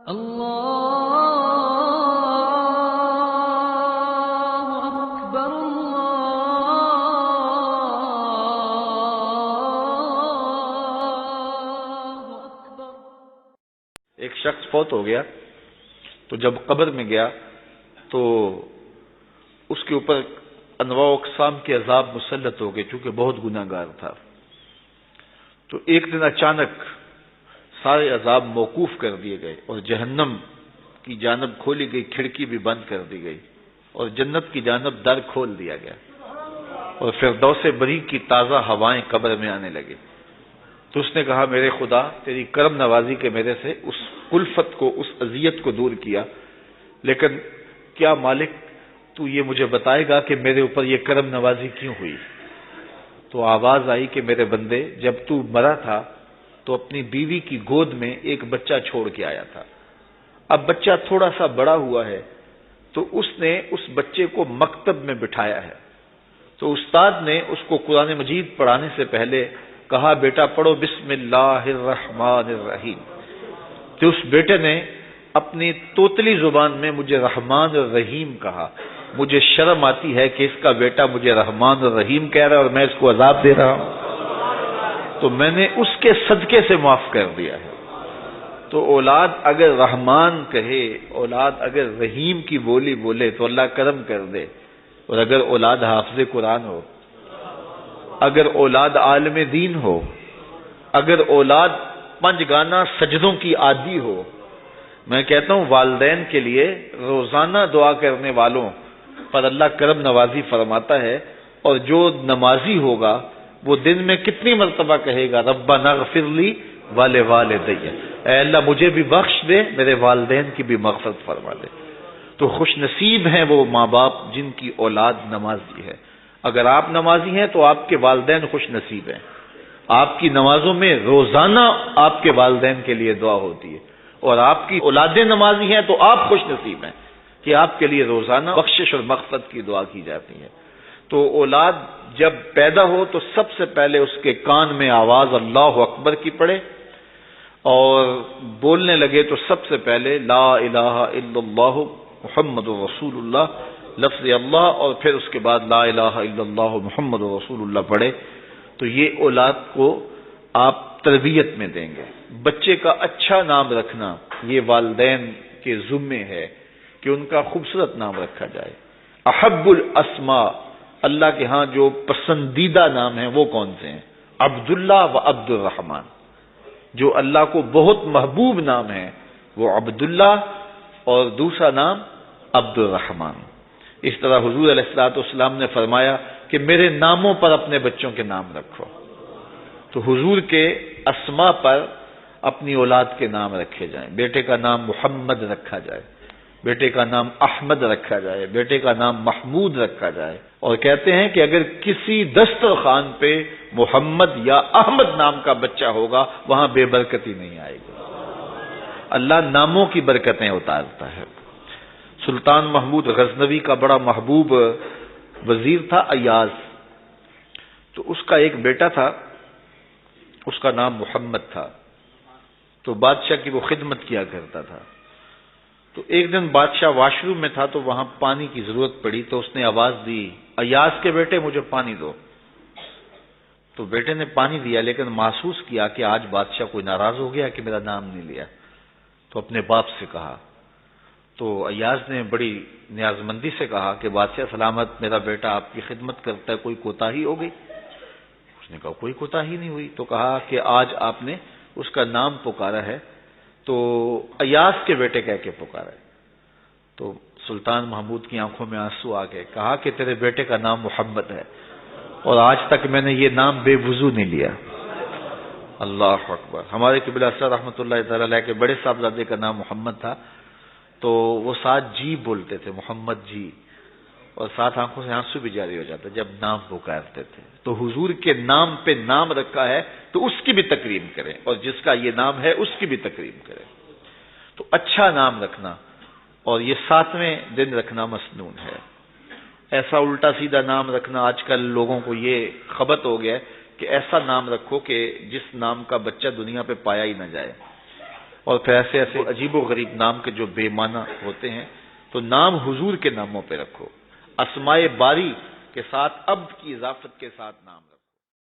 اللہ اکبر اللہ اکبر۔ ایک شخص فوت ہو گیا تو جب قبر میں گیا تو اس کے اوپر انواع و اقسام کے عذاب مسلط ہو گئے چونکہ بہت گناہ گار تھا۔ تو ایک دن اچانک سارے عذاب موقوف کر دیے گئے اور جہنم کی جانب کھولی گئی کھڑکی بھی بند کر دی گئی اور جنت کی جانب در کھول دیا گیا اور فردوس بری کی تازہ ہوائیں قبر میں آنے لگے۔ تو اس نے کہا میرے خدا تیری کرم نوازی کے میرے سے اس کلفت کو اس اذیت کو دور کیا، لیکن کیا مالک تو یہ مجھے بتائے گا کہ میرے اوپر یہ کرم نوازی کیوں ہوئی؟ تو آواز آئی کہ میرے بندے جب تو مرا تھا تو اپنی بیوی کی گود میں ایک بچہ چھوڑ کے آیا تھا، اب بچہ تھوڑا سا بڑا ہوا ہے تو اس نے اس بچے کو مکتب میں بٹھایا ہے، تو استاد نے اس کو قرآن مجید پڑھانے سے پہلے کہا بیٹا پڑھو بسم اللہ الرحمن الرحیم، تو اس بیٹے نے اپنی توتلی زبان میں مجھے رحمان الرحیم کہا۔ مجھے شرم آتی ہے کہ اس کا بیٹا مجھے رحمان الرحیم کہہ رہا ہے اور میں اس کو عذاب دے رہا ہوں، تو میں نے اس کے صدقے سے معاف کر دیا ہے۔ تو اولاد اگر رحمان کہے، اولاد اگر رحیم کی بولی بولے تو اللہ کرم کر دے، اور اگر اولاد حافظ قرآن ہو، اگر اولاد عالم دین ہو، اگر اولاد پنج گانا سجدوں کی عادی ہو، میں کہتا ہوں والدین کے لیے روزانہ دعا کرنے والوں پر اللہ کرم نوازی فرماتا ہے، اور جو نمازی ہوگا وہ دن میں کتنی مرتبہ کہے گا ربنا اغفر لی ولوالدی، اے اللہ مجھے بھی بخش دے، میرے والدین کی بھی مغفرت فرما دے۔ تو خوش نصیب ہیں وہ ماں باپ جن کی اولاد نمازی ہے۔ اگر آپ نمازی ہیں تو آپ کے والدین خوش نصیب ہیں، آپ کی نمازوں میں روزانہ آپ کے والدین کے لیے دعا ہوتی ہے، اور آپ کی اولادیں نمازی ہیں تو آپ خوش نصیب ہیں کہ آپ کے لیے روزانہ بخشش اور مغفرت کی دعا کی جاتی ہے۔ تو اولاد جب پیدا ہو تو سب سے پہلے اس کے کان میں آواز اللہ اکبر کی پڑے، اور بولنے لگے تو سب سے پہلے لا الہ الا اللہ محمد رسول اللہ لفظ اللہ، اور پھر اس کے بعد لا الہ الا اللہ محمد رسول اللہ پڑھے۔ تو یہ اولاد کو آپ تربیت میں دیں گے۔ بچے کا اچھا نام رکھنا یہ والدین کے ذمے ہے کہ ان کا خوبصورت نام رکھا جائے۔ احب الاسماء، اللہ کے ہاں جو پسندیدہ نام ہیں وہ کون سے ہیں؟ عبداللہ و عبد الرحمن۔ جو اللہ کو بہت محبوب نام ہے وہ عبداللہ اور دوسرا نام عبد الرحمن۔ اس طرح حضور علیہ الصلوۃ والسلام نے فرمایا کہ میرے ناموں پر اپنے بچوں کے نام رکھو، تو حضور کے اسماء پر اپنی اولاد کے نام رکھے جائیں۔ بیٹے کا نام محمد رکھا جائے، بیٹے کا نام احمد رکھا جائے، بیٹے کا نام محمود رکھا جائے، اور کہتے ہیں کہ اگر کسی دسترخوان پہ محمد یا احمد نام کا بچہ ہوگا وہاں بے برکتی نہیں آئے گی۔ اللہ ناموں کی برکتیں اتارتا ہے۔ سلطان محمود غزنوی کا بڑا محبوب وزیر تھا ایاز، تو اس کا ایک بیٹا تھا، اس کا نام محمد تھا، تو بادشاہ کی وہ خدمت کیا کرتا تھا۔ تو ایک دن بادشاہ واش روم میں تھا تو وہاں پانی کی ضرورت پڑی، تو اس نے آواز دی ایاز کے بیٹے مجھے پانی دو۔ تو بیٹے نے پانی دیا، لیکن محسوس کیا کہ آج بادشاہ کوئی ناراض ہو گیا کہ میرا نام نہیں لیا، تو اپنے باپ سے کہا۔ تو ایاز نے بڑی نیازمندی سے کہا کہ بادشاہ سلامت، میرا بیٹا آپ کی خدمت کرتا ہے، کوئی کوتاہی ہو گئی؟ اس نے کہا کوئی کوتاہی نہیں ہوئی۔ تو کہا کہ آج آپ نے اس کا نام پکارا ہے تو ایاز کے بیٹے کہہ کے پکارا ہے۔ تو سلطان محمود کی آنکھوں میں آنسو آ گئے، کہا کہ تیرے بیٹے کا نام محمد ہے اور آج تک میں نے یہ نام بے وضو نہیں لیا۔ اللہ اکبر۔ ہمارے قبلہ اسرار رحمۃ اللہ تعالی علیہ کے بڑے صاحبزادے کا نام محمد تھا، تو وہ ساتھ جی بولتے تھے، محمد جی، اور ساتھ آنکھوں سے آنسو بھی جاری ہو جاتے جب نام پکارتے تھے۔ تو حضور کے نام پہ نام رکھا ہے تو اس کی بھی تکریم کریں، اور جس کا یہ نام ہے اس کی بھی تکریم کریں۔ تو اچھا نام رکھنا، اور یہ 7ویں دن رکھنا مسنون ہے۔ ایسا الٹا سیدھا نام رکھنا، آج کل لوگوں کو یہ خبط ہو گیا ہے کہ ایسا نام رکھو کہ جس نام کا بچہ دنیا پہ پایا ہی نہ جائے۔ اور پھر ایسے ایسے عجیب و غریب نام کے جو بے معنی ہوتے ہیں، تو نام حضور کے ناموں پہ رکھو، اسماء باری کے ساتھ عبد کی اضافت کے ساتھ نام رکھو۔